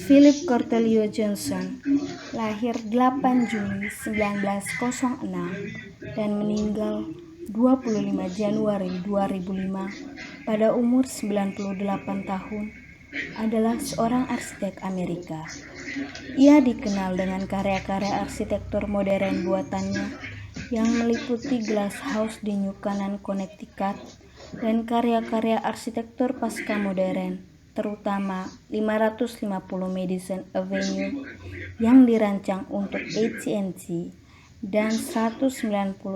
Philip Cornelius Johnson lahir 8 Juli 1906 dan meninggal 25 Januari 2005 pada umur 98 tahun, adalah seorang arsitek Amerika. Ia dikenal dengan karya-karya arsitektur modern buatannya yang meliputi Glass House di New Canaan, Connecticut, dan karya-karya arsitektur pasca modern, terutama 550 Madison Avenue yang dirancang untuk AT&T dan 190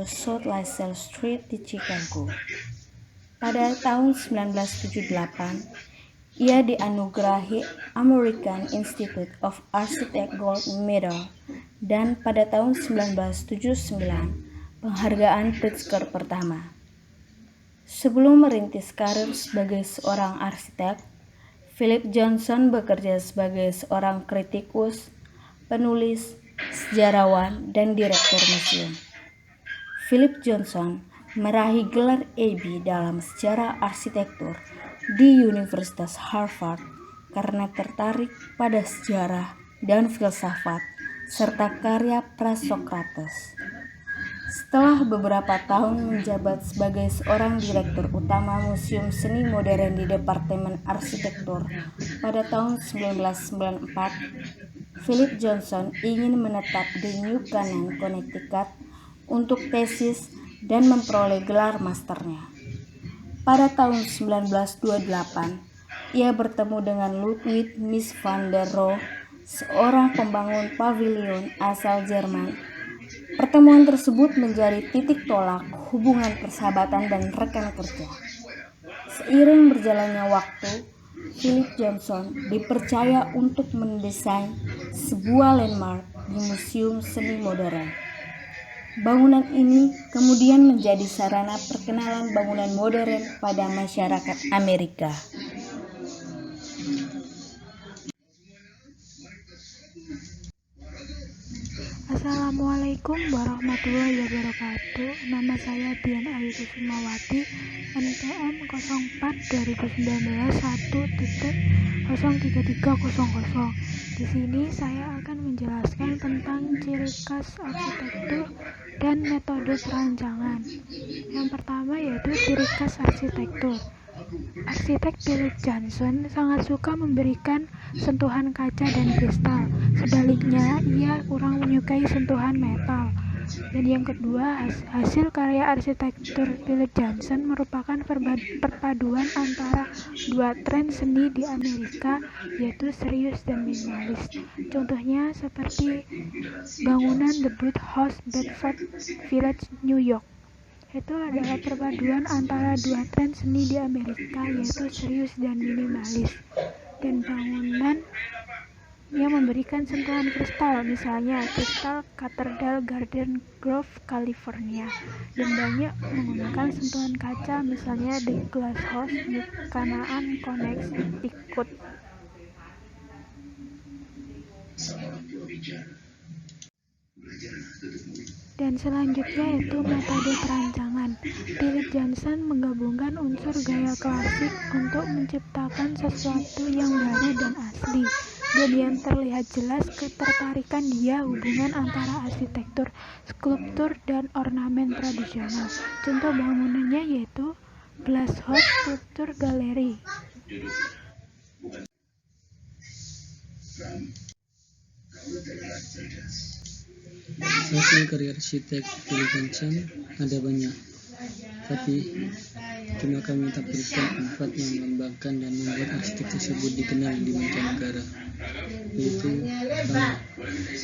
South LaSalle Street di Chicago. Pada tahun 1978, ia dianugerahi American Institute of Architects Gold Medal dan pada tahun 1979 penghargaan Pritzker pertama. Sebelum merintis karir sebagai seorang arsitek, Philip Johnson bekerja sebagai seorang kritikus, penulis, sejarawan, dan direktur museum. Philip Johnson meraih gelar AB dalam sejarah arsitektur di Universitas Harvard karena tertarik pada sejarah dan filsafat serta karya Prasokrates. Setelah beberapa tahun menjabat sebagai seorang direktur utama Museum Seni Modern di Departemen Arsitektur pada tahun 1994, Philip Johnson ingin menetap di New Canaan, Connecticut untuk tesis dan memperoleh gelar masternya. Pada tahun 1928, ia bertemu dengan Ludwig Mies van der Rohe, seorang pembangun pavilion asal Jerman. Pertemuan tersebut menjadi titik tolak hubungan persahabatan dan rekan kerja. Seiring berjalannya waktu, Philip Johnson dipercaya untuk mendesain sebuah landmark di Museum Seni Modern. Bangunan ini kemudian menjadi sarana perkenalan bangunan modern pada masyarakat Amerika. Assalamualaikum warahmatullahi wabarakatuh. Nama saya Dian Ayu Kusumawati, NPM 04/2019 1.03300. Di sini saya akan menjelaskan tentang ciri khas arsitektur dan metode perancangan. Yang pertama yaitu ciri khas arsitektur. Arsitek Philip Johnson sangat suka memberikan sentuhan kaca dan kristal. Sebaliknya, ia kurang menyukai sentuhan metal. Dan yang kedua, hasil karya arsitektur Philip Johnson merupakan perpaduan antara dua tren seni di Amerika, yaitu serius dan minimalis. Contohnya seperti bangunan The Woodhouse, Bedford Village, New York. Itu adalah perpaduan antara dua tren seni di Amerika, yaitu serius dan minimalis. Dan bangunan yang memberikan sentuhan kristal, misalnya Crystal Cathedral Garden Grove, California, dan banyak menggunakan sentuhan kaca, misalnya The Glass House, New Canaan, Connecticut. Dan selanjutnya yaitu metode perancangan. Philip Johnson menggabungkan unsur gaya klasik untuk menciptakan sesuatu yang baru dan asli. Dan yang terlihat jelas ketertarikan dia hubungan antara arsitektur, skulptur, dan ornamen tradisional. Contoh bangunannya yaitu Glass House Sculpture Gallery. Hasil karya arsitek Philip Johnson ada banyak, tapi cuma kami tampilkan 4 yang melambangkan dan membuat arsitek tersebut dikenal di mancanegara, yaitu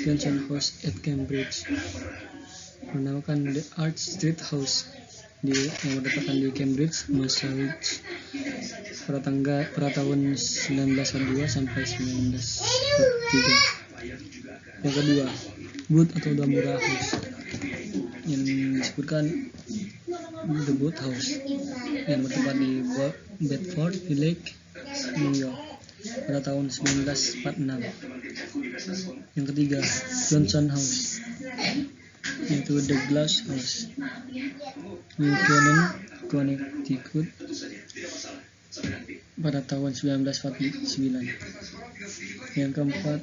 Johnson House at Cambridge, menamakan The Arch Street House yang berletakkan di Cambridge, Massachusetts pada tahun 1902 sampai 1943. Yang kedua, Wood atau Damura House yang disebutkan The Woodhouse yang bertempat di Bedford Village, New York pada tahun 1946. Yang ketiga, Johnson House, yaitu The Glass House, New Canaan, Connecticut pada tahun 1949. Yang keempat,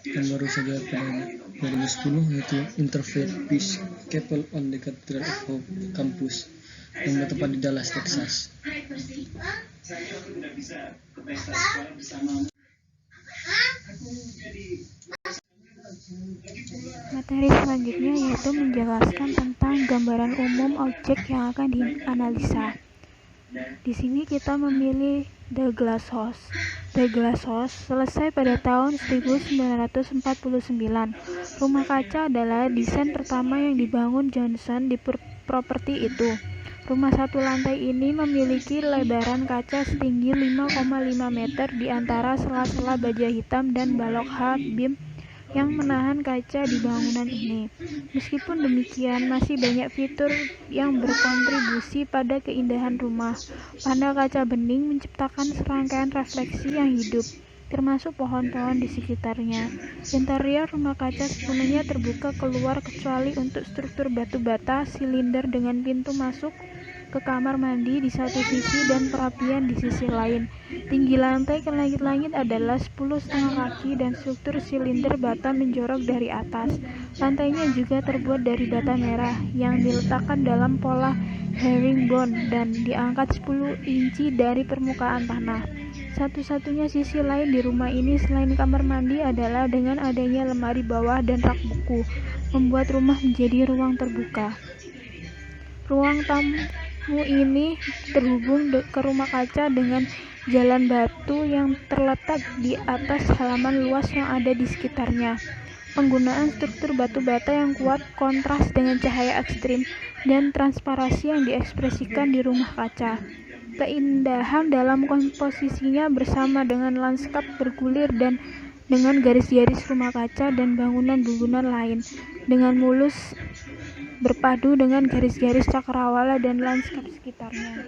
yang baru saja pada 2010, yaitu Interfaith Peace Chapel on the Cathedral of Hope Campus yang bertempat di Dallas, Texas. Materi selanjutnya yaitu menjelaskan tentang gambaran umum objek yang akan dianalisa. Di sini kita memilih The Glass House. The Glass House selesai pada tahun 1949. Rumah kaca adalah desain pertama yang dibangun Johnson di properti itu. Rumah satu lantai ini memiliki lebaran kaca setinggi 5,5 meter di antara sela-sela baja hitam dan balok H-beam yang menahan kaca di bangunan ini. Meskipun demikian, masih banyak fitur yang berkontribusi pada keindahan rumah. Panel kaca bening menciptakan serangkaian refleksi yang hidup, termasuk pohon-pohon di sekitarnya. Interior rumah kaca sepenuhnya terbuka keluar kecuali untuk struktur batu bata silinder dengan pintu masuk ke kamar mandi di satu sisi dan perapian di sisi lain. Tinggi lantai ke langit-langit adalah 10,5 kaki dan struktur silinder bata menjorok dari atas. Lantainya juga terbuat dari bata merah yang diletakkan dalam pola herringbone dan diangkat 10 inci dari permukaan tanah. Satu-satunya sisi lain di rumah ini selain kamar mandi adalah dengan adanya lemari bawah dan rak buku, membuat rumah menjadi ruang terbuka. Ruang tamu ini terhubung ke rumah kaca dengan jalan batu yang terletak di atas halaman luas yang ada di sekitarnya. Penggunaan struktur batu bata yang kuat, kontras dengan cahaya ekstrim, dan transparansi yang diekspresikan di rumah kaca. Keindahan dalam komposisinya bersama dengan lanskap bergulir dan dengan garis-garis rumah kaca dan bangunan-bangunan lain dengan mulus berpadu dengan garis-garis cakrawala dan lanskap sekitarnya.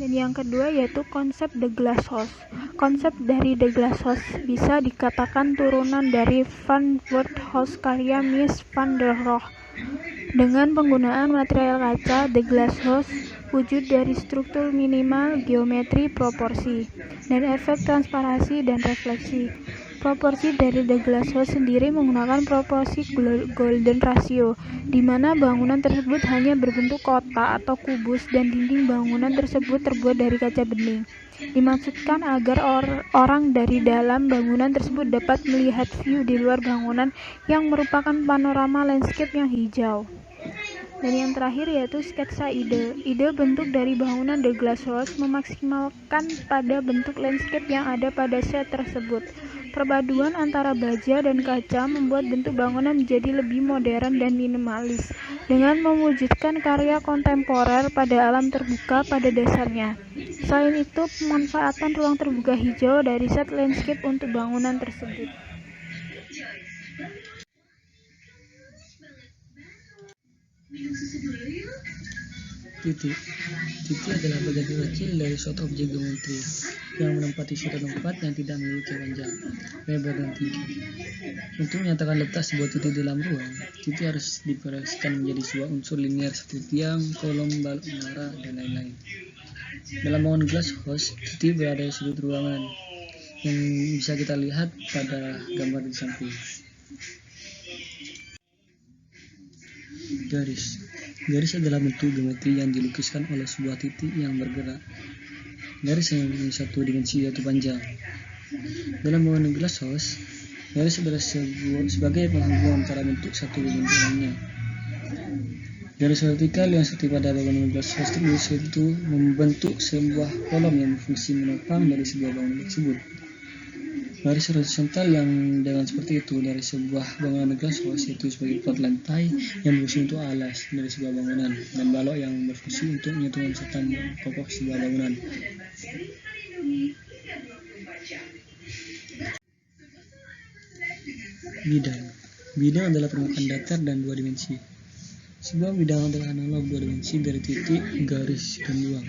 Dan yang kedua yaitu konsep The Glass House. Konsep dari The Glass House bisa dikatakan turunan dari Van Wert House karya Mies van der Rohe. Dengan penggunaan material kaca, The Glass House wujud dari struktur minimal, geometri, proporsi, dan efek transparansi dan refleksi. Proporsi dari The Glass House sendiri menggunakan proporsi golden ratio, di mana bangunan tersebut hanya berbentuk kotak atau kubus dan dinding bangunan tersebut terbuat dari kaca bening. Dimaksudkan agar orang dari dalam bangunan tersebut dapat melihat view di luar bangunan yang merupakan panorama landscape yang hijau. Dan yang terakhir yaitu sketsa ide. Ide bentuk dari bangunan The Glass House memaksimalkan pada bentuk landscape yang ada pada set tersebut. Perpaduan antara baja dan kaca membuat bentuk bangunan menjadi lebih modern dan minimalis, dengan mewujudkan karya kontemporer pada alam terbuka pada dasarnya. Selain itu, pemanfaatan ruang terbuka hijau dari set landscape untuk bangunan tersebut. Titik adalah bagian kecil dari suatu objek geometri yang menempati suatu tempat yang tidak memiliki panjang, lebar, dan tinggi. Untuk menyatakan letak sebuah titik dalam ruang, titik harus diproyeksikan menjadi sebuah unsur linier seperti tiang, kolom, balok, menara, dan lain-lain. Dalam bangunan glass house, titik berada di sudut ruangan yang bisa kita lihat pada gambar di samping. Garis adalah bentuk geometri yang dilukiskan oleh sebuah titik yang bergerak. Garis yang memiliki satu dimensi yaitu panjang. Dalam bangunan glass house, garis adalah sebagai penghubung antara bentuk satu dengan lainnya. Garis vertikal yang seperti pada bangunan glass house itu membentuk sebuah kolom yang berfungsi menopang dari sebuah bangunan tersebut. Garis horizontal yang dengan seperti itu dari sebuah bangunan glass house itu sebagai plat lantai yang berfungsi untuk alas dari sebuah bangunan, dan balok yang berfungsi untuk menyatukan serta kokoh sebuah bangunan. Bidang adalah permukaan datar dan dua dimensi. Sebuah bidang adalah analog dua dimensi dari titik, garis, dan ruang.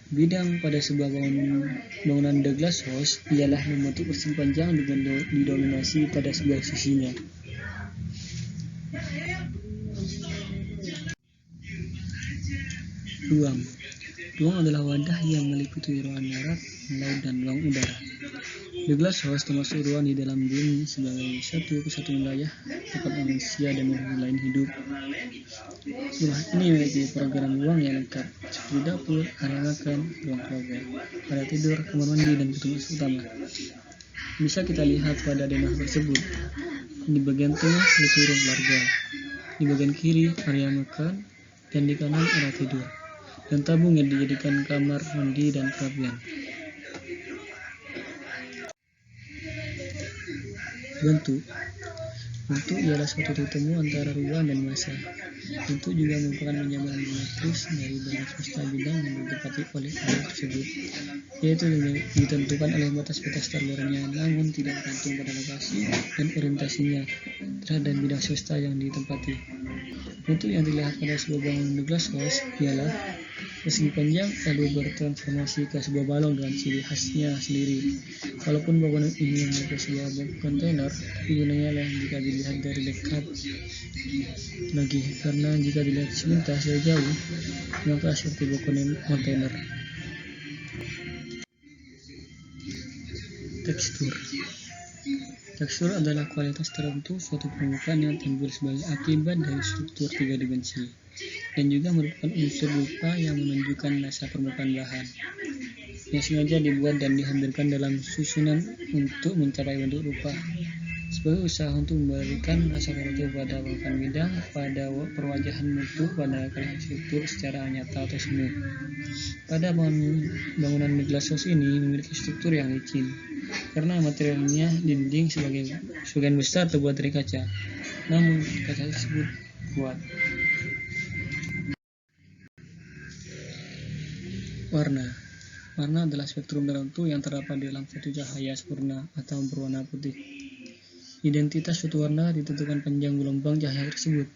Bidang pada sebuah bangunan The Glass House ialah membentuk persegi panjang dengan didominasi pada sebuah sisinya. Ruang. Ruang adalah wadah yang meliputi ruang darat, laut, dan ruang udara. The Glass House termasuk ruang di dalam bumi sebagai satu kesatuan wilayah tempat manusia dan makhluk lain hidup. Rumah ini memiliki program ruang yang lengkap, seperti dapur, area makan, ruang keluarga, area tidur, kamar mandi, dan pintu masuk utama. Bisa kita lihat pada denah tersebut. Di bagian tengah yaitu ruang keluarga, di bagian kiri area makan, dan di kanan area tidur. Dan tabung yang dijadikan kamar mandi dan perapian. Bentuk ialah suatu titik temu antara ruang dan massa. Bentuk juga merupakan penjabaran geometris dari badan semesta bidang yang ditempati oleh alat tersebut, yaitu ditentukan oleh batas-batas terluarnya, namun tidak bergantung pada lokasi dan orientasinya terhadap bidang semesta yang ditempati. Bentuk yang terlihat pada sebuah bangunan The Glass House ialah persegi panjang lalu bertransformasi ke sebuah balon dengan ciri khasnya sendiri. Walaupun bangunan ini memiliki sebuah kontainer, tapi gunanya adalah jika dilihat dari dekat lagi, karena jika dilihat sebentar dari jauh, maka seperti bangunan kontainer. Tekstur adalah kualitas tertentu suatu permukaan yang timbul sebagai akibat dari struktur tiga dimensi, dan juga merupakan unsur rupa yang menunjukkan rasa permukaan bahan yang sengaja dibuat dan dihadirkan dalam susunan untuk mencapai bentuk rupa, sebagai usaha untuk memberikan rasa karakter pada permukaan bidang, pada perwajahan bentuk, pada struktur secara nyata atau semu. Pada bangunan The Glass House ini memiliki struktur yang licin, karena materialnya dinding sebagian besar terbuat dari kaca, namun kaca tersebut kuat. Warna adalah spektrum tertentu yang terdapat dalam suatu cahaya sempurna atau berwarna putih. Identitas suatu warna ditentukan panjang gelombang cahaya tersebut.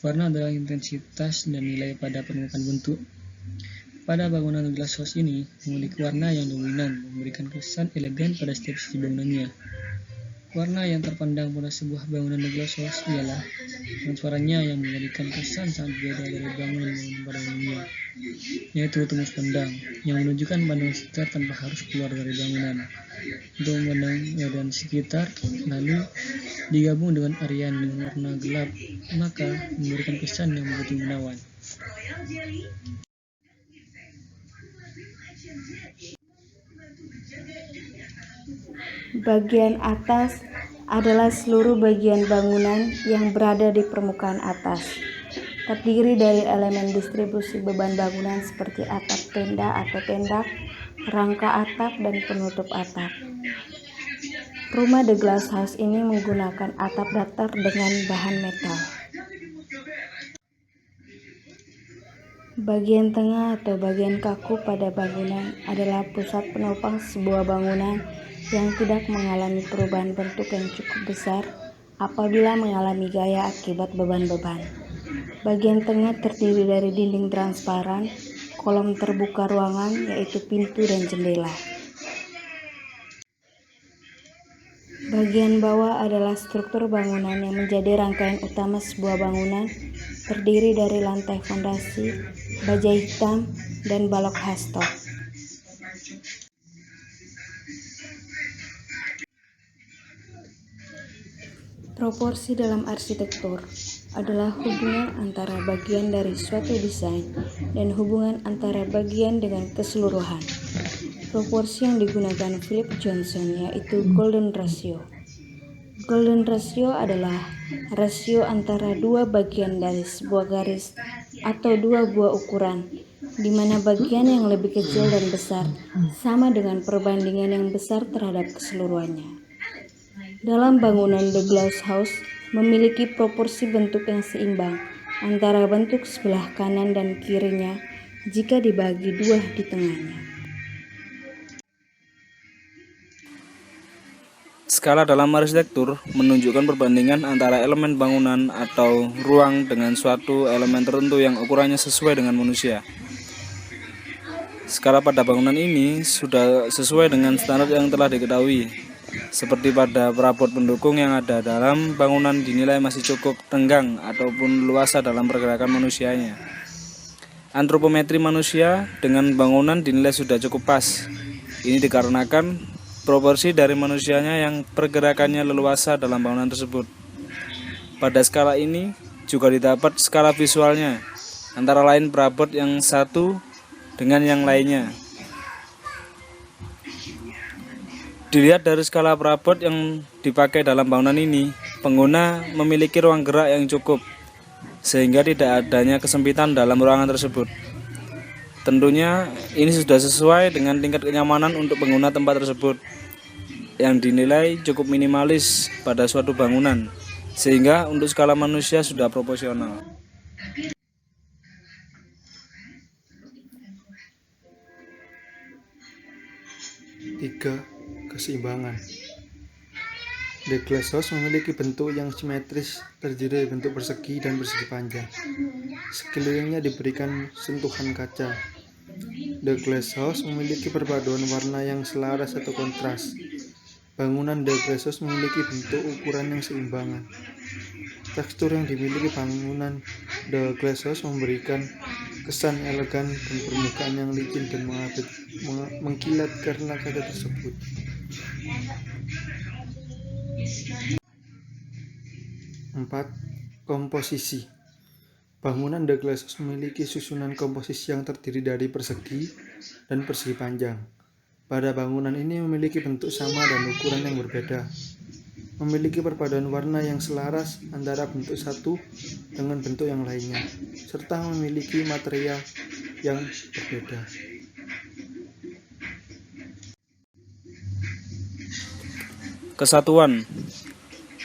Warna adalah intensitas dan nilai pada permukaan bentuk. Pada bangunan The Glass House ini memiliki warna yang dominan, memberikan kesan elegan pada setiap sisi bangunannya. Warna yang terpandang pada sebuah bangunan The Glass House ialah transparannya yang menjadikan kesan sangat berbeda dari bangunan-bangunan pada umumnya, yaitu tembus pandang yang menunjukkan pandangan sekitar tanpa harus keluar dari bangunan untuk memandang keadaan sekitar, lalu digabung dengan area dengan warna gelap, maka memberikan kesan yang begitu menawan. Bagian atas adalah seluruh bagian bangunan yang berada di permukaan atas. Terdiri dari elemen distribusi beban bangunan seperti atap tenda atau tendak, rangka atap, dan penutup atap. Rumah The Glass House ini menggunakan atap datar dengan bahan metal. Bagian tengah atau bagian kaku pada bangunan adalah pusat penopang sebuah bangunan yang tidak mengalami perubahan bentuk yang cukup besar apabila mengalami gaya akibat beban-beban. Bagian tengah terdiri dari dinding transparan, kolom terbuka ruangan yaitu pintu dan jendela. Bagian bawah adalah struktur bangunan yang menjadi rangkaian utama sebuah bangunan, terdiri dari lantai fondasi, baja hitam, dan balok hashtag. Proporsi dalam arsitektur adalah hubungan antara bagian dari suatu desain dan hubungan antara bagian dengan keseluruhan. Proporsi yang digunakan Philip Johnson yaitu Golden Ratio. Golden Ratio adalah rasio antara dua bagian dari sebuah garis atau dua buah ukuran, di mana bagian yang lebih kecil dan besar sama dengan perbandingan yang besar terhadap keseluruhannya. Dalam bangunan The Glass House memiliki proporsi bentuk yang seimbang antara bentuk sebelah kanan dan kirinya jika dibagi dua di tengahnya. Skala dalam arsitektur menunjukkan perbandingan antara elemen bangunan atau ruang dengan suatu elemen tertentu yang ukurannya sesuai dengan manusia. Skala pada bangunan ini sudah sesuai dengan standar yang telah diketahui, seperti pada perabot pendukung yang ada dalam bangunan dinilai masih cukup tenggang ataupun luasa dalam pergerakan manusianya. antropometri manusia dengan bangunan dinilai sudah cukup pas. Ini dikarenakan proporsi dari manusianya yang pergerakannya leluasa dalam bangunan tersebut. Pada skala ini juga didapat skala visualnya, antara lain perabot yang satu dengan yang lainnya. Dilihat dari skala perabot yang dipakai dalam bangunan ini, pengguna memiliki ruang gerak yang cukup, sehingga tidak adanya kesempitan dalam ruangan tersebut. Tentunya ini sudah sesuai dengan tingkat kenyamanan untuk pengguna tempat tersebut, yang dinilai cukup minimalis pada suatu bangunan, sehingga untuk skala manusia sudah proporsional. 3. Keseimbangan. The glass house memiliki bentuk yang simetris, terdiri dari bentuk persegi dan persegi panjang. Sekelilingnya diberikan sentuhan kaca. The glass house memiliki perpaduan warna yang selaras atau kontras. Bangunan The glass house memiliki bentuk ukuran yang seimbang. Tekstur yang dimiliki bangunan The glass house memberikan kesan elegan dan permukaan yang licin dan mengkilat karena kaca tersebut. 4. Komposisi. Bangunan The glass house memiliki susunan komposisi yang terdiri dari persegi dan persegi panjang. Pada bangunan ini memiliki bentuk sama dan ukuran yang berbeda. Memiliki perpaduan warna yang selaras antara bentuk satu dengan bentuk yang lainnya, serta memiliki material yang berbeda. Kesatuan.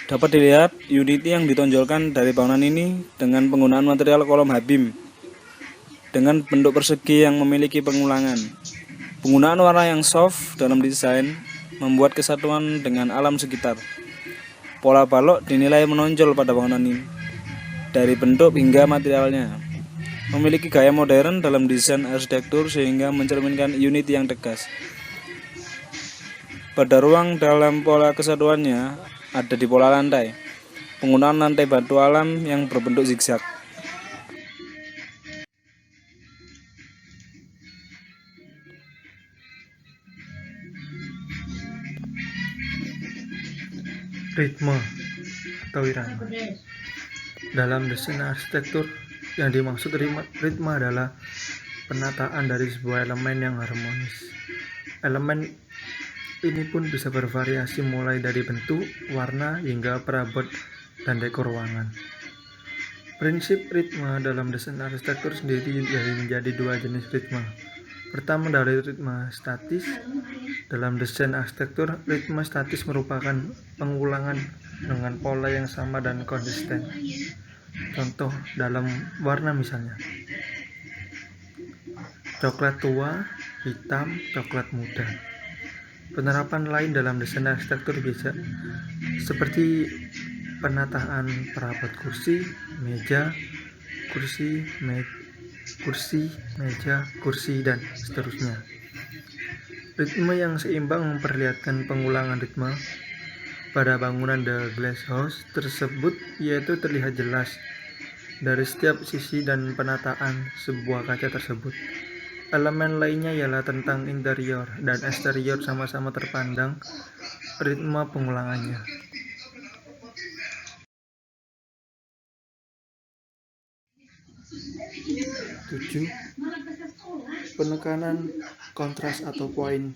Dapat dilihat unity yang ditonjolkan dari bangunan ini dengan penggunaan material kolom H-beam dengan bentuk persegi yang memiliki pengulangan. Penggunaan warna yang soft dalam desain membuat kesatuan dengan alam sekitar. Pola balok dinilai menonjol pada bangunan ini, dari bentuk hingga materialnya. Memiliki gaya modern dalam desain arsitektur sehingga mencerminkan unity yang tegas. Pada ruang dalam pola kesatuannya ada di pola lantai. Penggunaan lantai batu alam yang berbentuk zigzag. Ritme atau irama. Dalam desain arsitektur, yang dimaksud ritme adalah penataan dari sebuah elemen yang harmonis. Elemen ini pun bisa bervariasi mulai dari bentuk, warna, hingga perabot dan dekor ruangan. Prinsip ritme dalam desain arsitektur sendiri menjadi dua jenis ritme. Pertama dari ritme statis. Dalam desain arsitektur, ritme statis merupakan pengulangan dengan pola yang sama dan konsisten. Contoh dalam warna misalnya, coklat tua, hitam, coklat muda. Penerapan lain dalam desain arsitektur bisa seperti penataan perabot kursi, meja, dan seterusnya. Ritme yang seimbang memperlihatkan pengulangan ritme pada bangunan The Glass House tersebut, yaitu terlihat jelas dari setiap sisi dan penataan sebuah kaca tersebut. Elemen lainnya ialah tentang interior dan eksterior sama-sama terpandang ritme pengulangannya. 7. Penekanan kontras atau point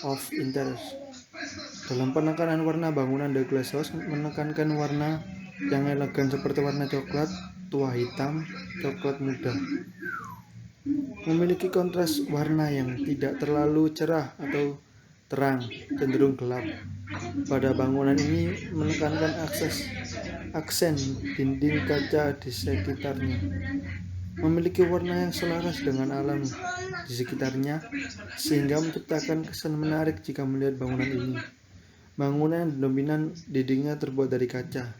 of interest. Dalam penekanan warna, bangunan The Glass House menekankan warna yang elegan seperti warna coklat tua, hitam, coklat muda. Memiliki kontras warna yang tidak terlalu cerah atau terang, cenderung gelap. Pada bangunan ini menekankan aksen dinding kaca di sekitarnya. Memiliki warna yang selaras dengan alam di sekitarnya, sehingga menciptakan kesan menarik jika melihat bangunan ini. Bangunan dominan dindingnya terbuat dari kaca.